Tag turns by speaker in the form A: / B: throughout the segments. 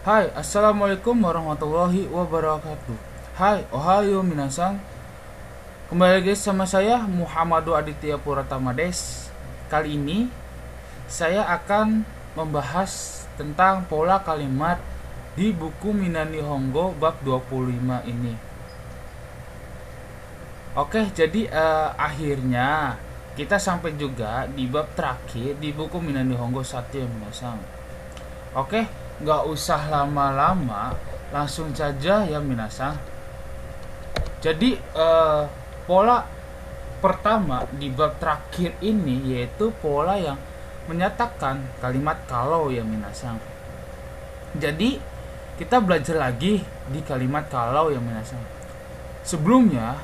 A: Hai, assalamualaikum warahmatullahi wabarakatuh. Hai, ohayo minasan. Kembali lagi sama saya Muhammadu Aditya Puratama Des. Kali ini saya akan membahas tentang pola kalimat di buku Minani Hongo bab 25 ini. Oke, jadi akhirnya kita sampai juga di bab terakhir di buku Minani Hongo 1 ya minasan. Oke, nggak usah lama-lama, langsung saja ya minasan. Jadi pola pertama di bab terakhir ini yaitu pola yang menyatakan kalimat kalau ya minasan. Jadi kita belajar lagi di kalimat kalau ya minasan. Sebelumnya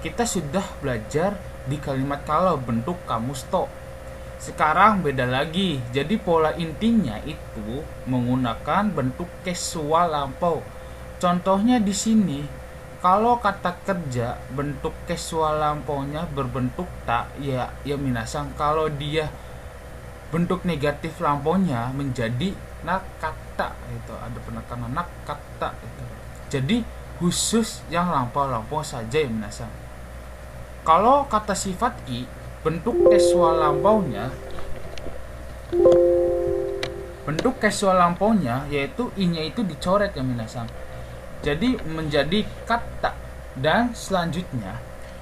A: kita sudah belajar di kalimat kalau bentuk kamusto. Sekarang beda lagi. Jadi pola intinya itu menggunakan bentuk casual lampau. Contohnya di sini, kalau kata kerja bentuk casual lampaunya berbentuk tak, ya minasang. Kalau dia bentuk negatif lampaunya menjadi nakata, itu ada penekanan nakata itu. Jadi khusus yang lampau-lampau saja ya minasang. Kalau kata sifat i, bentuk casual lampaunya yaitu i-nya itu dicoret ya minasang. Jadi menjadi kata. Dan selanjutnya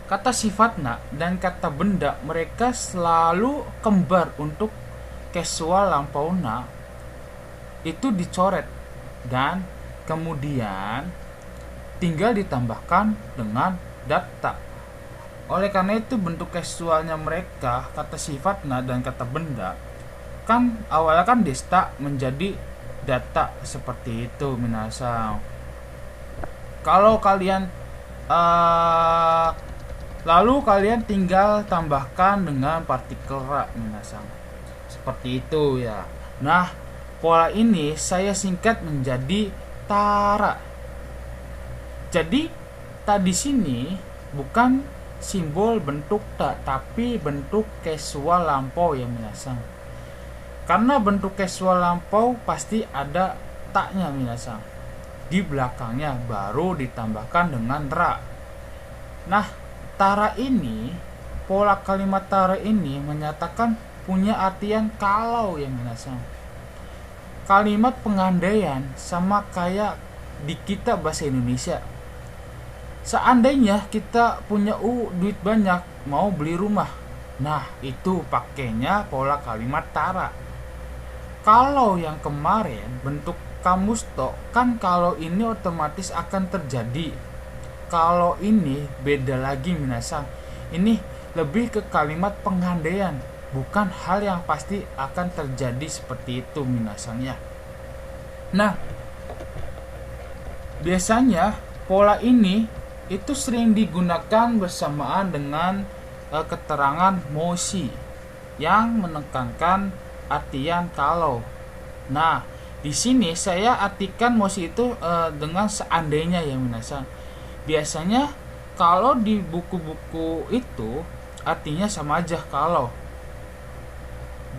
A: kata sifatna dan kata benda mereka selalu kembar untuk casual lampauna itu dicoret dan kemudian tinggal ditambahkan dengan data. Oleh karena itu bentuk casualnya mereka, kata sifatna dan kata benda, kan awalnya kan desta menjadi data seperti itu minasang. Kalau kalian lalu kalian tinggal tambahkan dengan partikel ra minasang. Seperti itu ya. Nah, pola ini saya singkat menjadi tara. Jadi tadi sini bukan simbol bentuk tak, tapi bentuk casual lampau ya minasang. Karena bentuk casual lampau pasti ada taknya minasang. Di belakangnya baru ditambahkan dengan ra. Nah, tara ini, pola kalimat tara ini menyatakan punya artian kalau ya minasang. Kalimat pengandaian sama kayak di kita bahasa Indonesia. Seandainya kita punya duit banyak, mau beli rumah. Nah, itu pakainya pola kalimat tara. Kalau yang kemarin bentuk kamusto, kan kalau ini otomatis akan terjadi. Kalau ini beda lagi minasang. Ini lebih ke kalimat pengandaian, bukan hal yang pasti akan terjadi seperti itu minasangnya. Nah, biasanya pola ini itu sering digunakan bersamaan dengan keterangan mosi yang menekankan artian kalau. Nah, di sini saya artikan mosi itu dengan seandainya ya minasang. Biasanya kalau di buku-buku itu artinya sama aja kalau.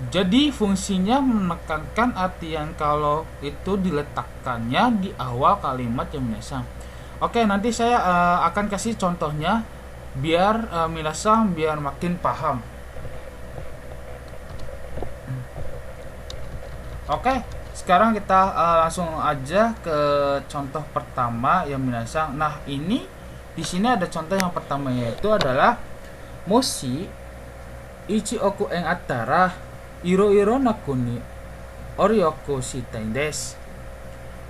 A: Jadi fungsinya menekankan artian kalau itu diletakkannya di awal kalimat ya minasang. Oke, nanti saya akan kasih contohnya biar minasang biar makin paham. Oke, sekarang kita langsung aja ke contoh pertama yang minasang. Nah, ini di sini ada contoh yang pertama yaitu adalah moshi ichi oku en atara iro nakuni oryoku shitai desu.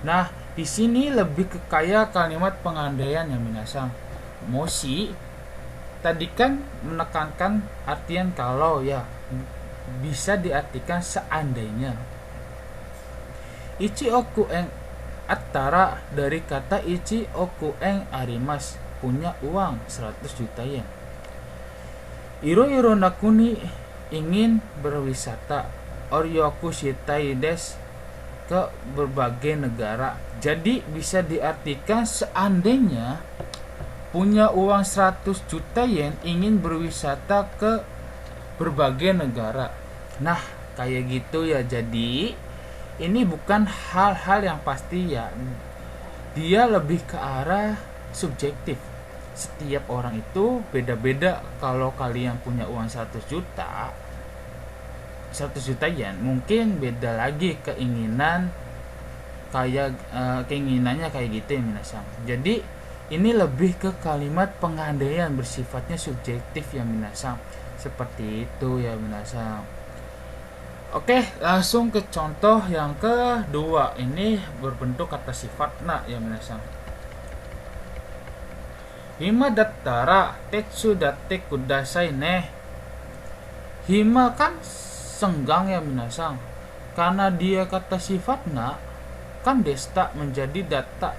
A: Nah, di sini lebih ke kayak kalimat pengandaian yang minasang. Moshi tadi kan menekankan artian kalau ya, bisa diartikan seandainya. Ichi oku en atara dari kata ichi oku en arimas, punya uang 100 juta yen. Iro nakuni ingin berwisata, oryoku shitai desu ke berbagai negara. Jadi bisa diartikan seandainya punya uang 100 juta yen ingin berwisata ke berbagai negara. Nah, kayak gitu ya. Jadi ini bukan hal-hal yang pasti ya, dia lebih ke arah subjektif. Setiap orang itu beda-beda. Kalau kalian punya uang 100 juta yen, mungkin beda lagi keinginannya kayak gitu ya minasang. Jadi ini lebih ke kalimat pengandaian bersifatnya subjektif ya minasang. Seperti itu ya minasang. Oke, langsung ke contoh yang kedua. Ini berbentuk kata sifat na ya minasang. Hima dattara tetsu datte kudasai ne. Hima kan senggang ya minasang. Karena dia kata sifat na, kan desta menjadi data.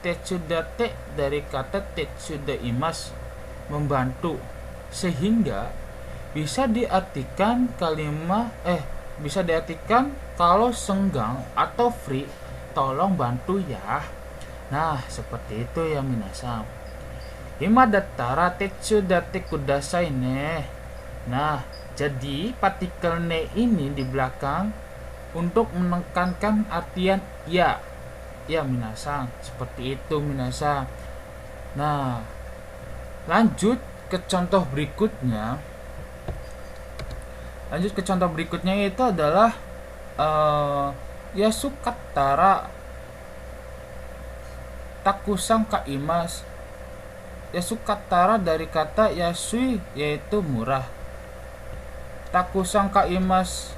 A: Tetsu datte dari kata tetsu imas, membantu. Sehingga bisa diartikan bisa diartikan kalau senggang atau free, tolong bantu ya. Nah, seperti itu ya minasang. Hima dattara tetsu datte kudasai ne. Nah, jadi partikel ne ini di belakang untuk menekankan artian ya. Ya minasang, seperti itu minasang. Nah, lanjut ke contoh berikutnya. Itu adalah Yasukattara takusang kaimas. Yasukattara dari kata yasui, yaitu murah. Takusang kaimas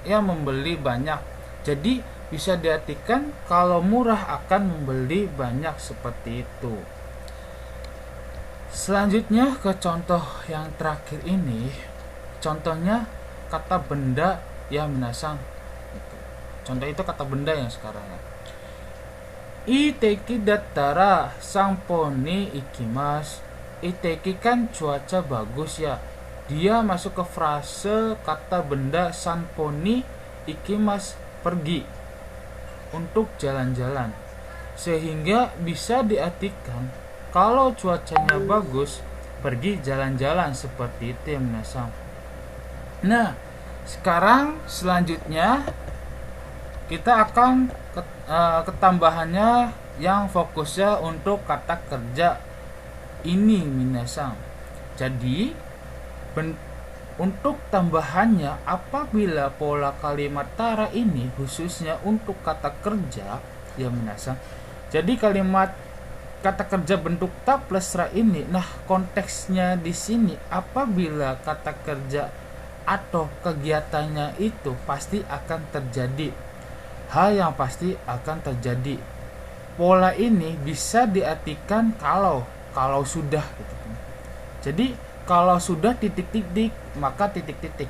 A: ya membeli banyak. Jadi bisa diartikan kalau murah akan membeli banyak, seperti itu. Selanjutnya ke contoh yang terakhir ini. Contohnya kata benda ya minasang. Contoh itu kata benda yang sekarang ya. Iteki dattara samponi ikimas. Iteki kan cuaca bagus ya. Dia masuk ke frase kata benda samponi ikimas, pergi, untuk jalan-jalan. Sehingga bisa diartikan kalau cuacanya bagus, pergi jalan-jalan, seperti itu ya minasang. Nah, sekarang selanjutnya kita akan ketambahannya yang fokusnya untuk kata kerja ini minasang. Jadi untuk tambahannya, apabila pola kalimat tara ini khususnya untuk kata kerja ya minasang. Jadi kata kerja bentuk ta plus ra ini, nah konteksnya di sini apabila kata kerja atau kegiatannya itu pasti akan terjadi. Hal yang pasti akan terjadi. Pola ini bisa diartikan kalau sudah gitu. Jadi kalau sudah titik-titik, maka titik-titik.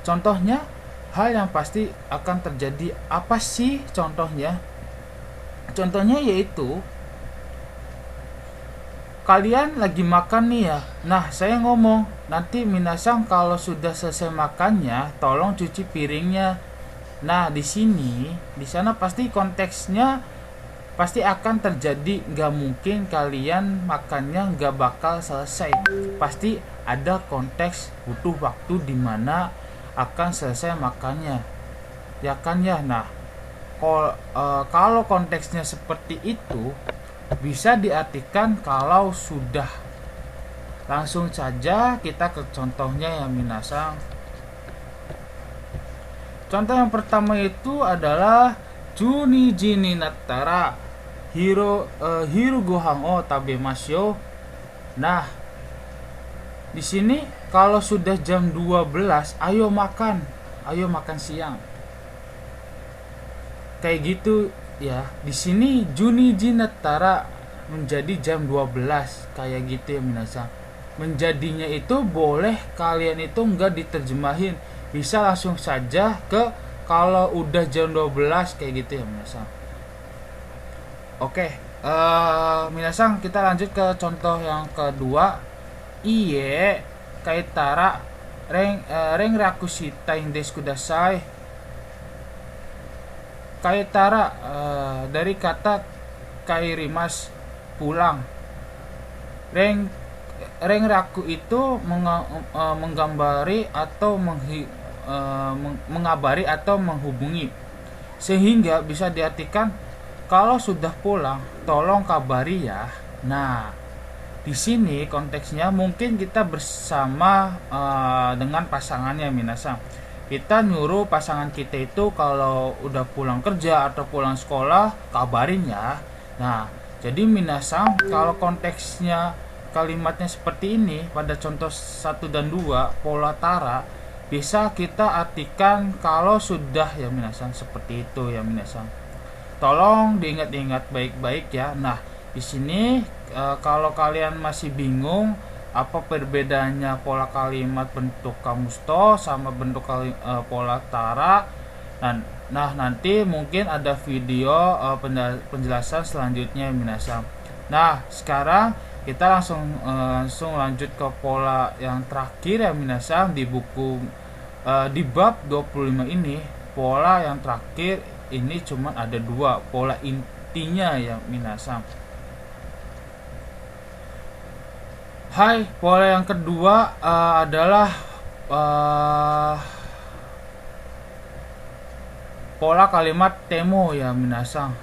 A: Contohnya, hal yang pasti akan terjadi. Apa sih contohnya? Contohnya yaitu kalian lagi makan nih ya. Nah, saya ngomong, nanti minasang kalau sudah selesai makannya, tolong cuci piringnya. Nah, di sana pasti konteksnya pasti akan terjadi. Gak mungkin kalian makannya gak bakal selesai. Pasti ada konteks butuh waktu dimana akan selesai makannya. Ya kan ya. Nah, kalau konteksnya seperti itu, bisa diartikan kalau sudah. Langsung saja kita ke contohnya ya minasang. Contoh yang pertama itu adalah Juni jini nattara hiru gohan o tabemashyo. Nah, di sini kalau sudah jam 12, ayo makan siang. Kayak gitu ya. Di sini Juni jini nattara menjadi jam 12, kayak gitu ya minasang. Menjadinya itu boleh kalian itu enggak diterjemahin, bisa langsung saja ke kalau udah jam 12 kayak gitu ya minasang. Oke, minasang kita lanjut ke contoh yang kedua. Iye kaitara reng rakushita indes kudasai. Kaitara dari kata kairimas, pulang. Reng Renraku itu menggambari atau mengabari atau menghubungi, sehingga bisa diartikan kalau sudah pulang tolong kabari ya. Nah, di sini konteksnya mungkin kita bersama dengan pasangannya minasang. Kita nyuruh pasangan kita itu kalau udah pulang kerja atau pulang sekolah kabarin ya. Nah, jadi minasang kalau konteksnya kalimatnya seperti ini pada contoh 1 dan 2 pola tara bisa kita artikan kalau sudah ya minasang, seperti itu ya minasang. Tolong diingat-ingat baik-baik ya. Nah, di sini kalau kalian masih bingung apa perbedaannya pola kalimat bentuk kamusto sama bentuk pola tara, nah nanti mungkin ada video penjelasan selanjutnya minasang. Nah, sekarang kita langsung lanjut ke pola yang terakhir ya minasang di buku di bab 25 ini. Pola yang terakhir ini cuma ada 2 pola intinya ya minasang. Hai, pola yang kedua adalah pola kalimat temo ya minasang.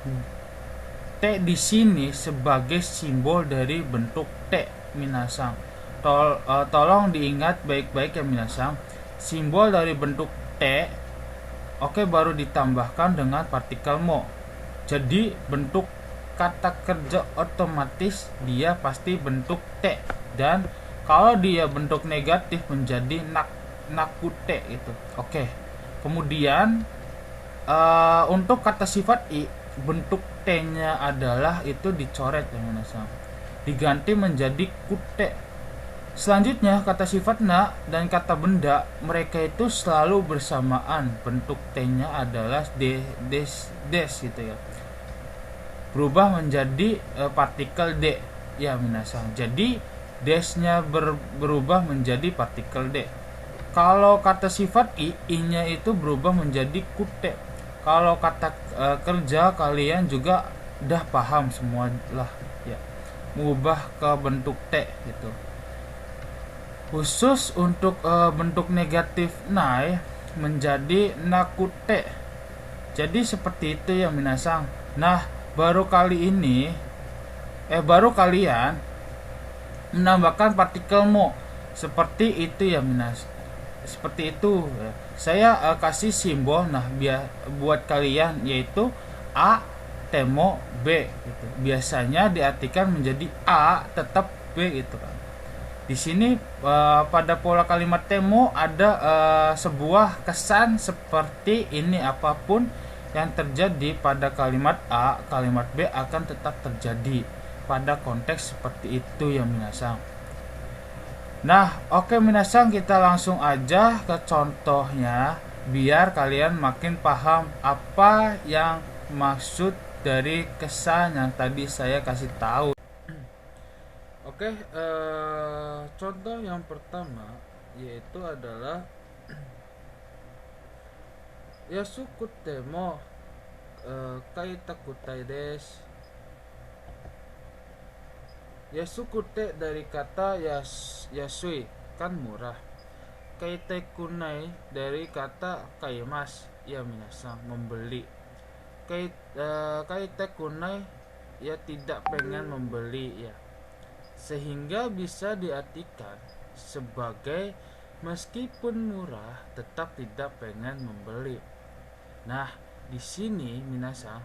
A: T di sini sebagai simbol dari bentuk T minasang. Tolong diingat baik-baik ya minasang. Simbol dari bentuk T baru ditambahkan dengan partikel mo. Jadi bentuk kata kerja otomatis dia pasti bentuk T, dan kalau dia bentuk negatif menjadi nakute itu. Kemudian untuk kata sifat i bentuk T-nya adalah itu dicoret ya minasang, diganti menjadi kute. Selanjutnya kata sifat na dan kata benda mereka itu selalu bersamaan, bentuk T-nya adalah des gitu ya, berubah menjadi partikel D ya minasang. Jadi des-nya berubah menjadi partikel D. Kalau kata sifat i-nya itu berubah menjadi kute. Kalau kata kerja kalian juga udah paham semua lah ya, mengubah ke bentuk T gitu. Khusus untuk bentuk negatif nai menjadi nakute. Jadi seperti itu ya minasang. Nah, baru kalian menambahkan partikel mo seperti itu ya minas, seperti itu ya. Saya kasih simbol buat kalian, yaitu a temo b gitu. Biasanya diartikan menjadi a tetap b gitu kan. Di sini pada pola kalimat temo ada sebuah kesan seperti ini, apapun yang terjadi pada kalimat A, kalimat B akan tetap terjadi pada konteks seperti itu ya minasang. Nah, minasang, kita langsung aja ke contohnya biar kalian makin paham apa yang maksud dari kesan yang tadi saya kasih tahu. Contoh yang pertama yaitu adalah Yasukute mo kaitakutai desu. Yasukute dari kata yasui kan murah. Kaitekunai dari kata kaimas ya minasang, membeli. Kaitekunai ya tidak pengen membeli ya, sehingga bisa diartikan sebagai meskipun murah tetap tidak pengen membeli. Nah, di sini minasang,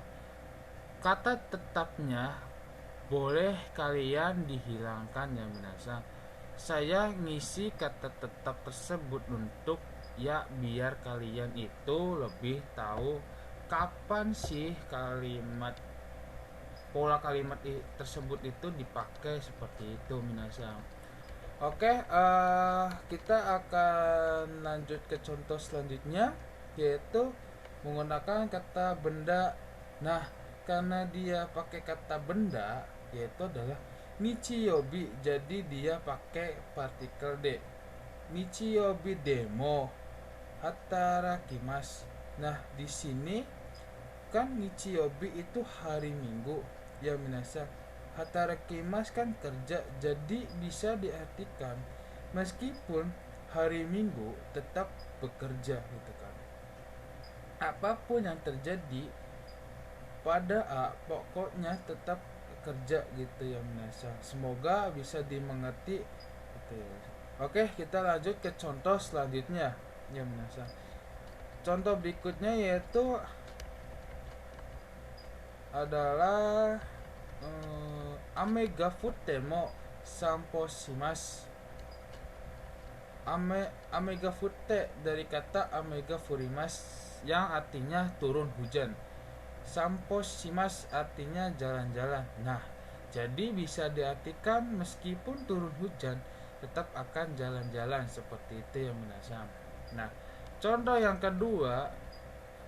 A: kata tetapnya boleh kalian dihilangkan ya minasang. Saya ngisi kata tetap tersebut untuk ya biar kalian itu lebih tahu kapan sih pola kalimat tersebut itu dipakai seperti itu minasang. Kita akan lanjut ke contoh selanjutnya, yaitu menggunakan kata benda. Nah, karena dia pakai kata benda, yaitu adalah nichiyobi, jadi dia pakai partikel D. Nichiyobi demo hatarakimasu. Nah, di sini kan nichiyobi itu hari Minggu ya minasang. hatarakimas kan kerja, jadi bisa diartikan meskipun hari Minggu tetap bekerja gitu kan. Apapun yang terjadi pada pokoknya tetap kerja gitu ya Minasa. Semoga bisa dimengerti gitu ya. Oke, kita lanjut ke contoh selanjutnya ya Minasa. Contoh berikutnya yaitu adalah Amega Futemo Sampo Shimas. Amega Fute dari kata Amega Furimas yang artinya turun hujan. Sampo Shimas artinya jalan-jalan. Nah, jadi bisa diartikan meskipun turun hujan tetap akan jalan-jalan seperti itu ya Minasam. Nah, contoh yang kedua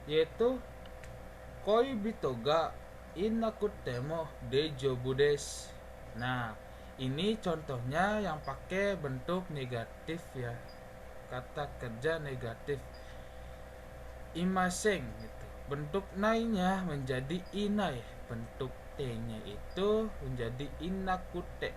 A: yaitu Koi bitoga inakutemo dejobu desu. Nah, ini contohnya yang pakai bentuk negatif ya. Kata kerja negatif. Imaseng gitu. Bentuk nai-nya menjadi inai. Bentuk t-nya itu menjadi inakute.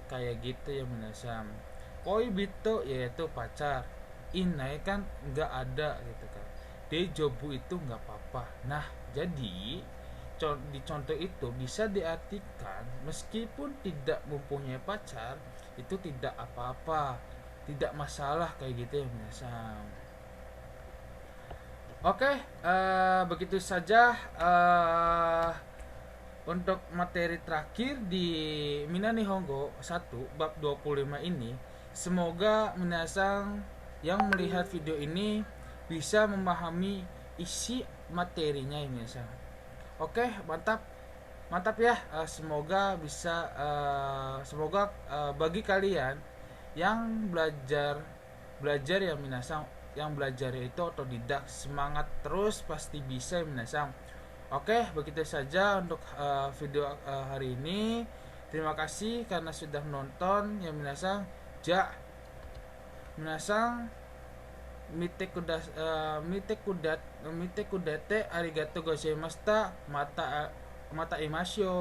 A: Kayak gitu ya Minasam. Koi bito yaitu pacar. Inai kan nggak ada gitu kan. Dejobu itu nggak apa-apa. Nah, jadi di contoh itu bisa diartikan meskipun tidak mempunyai pacar itu tidak apa-apa, tidak masalah kayak gitu ya Minasang. Oke, begitu saja untuk materi terakhir di Minani Hongo 1 bab 25 ini. Semoga Minasang yang melihat video ini bisa memahami isi materinya ini Minasang. Oke, mantap ya. Semoga bisa semoga bagi kalian yang belajar ya Minasang, yang belajar itu otodidak, semangat terus pasti bisa ya Minasang. Oke, begitu saja untuk video hari ini. Terima kasih karena sudah menonton ya Minasang. Minasang mite kudate arigatou gozaimashita. Mata imashyo.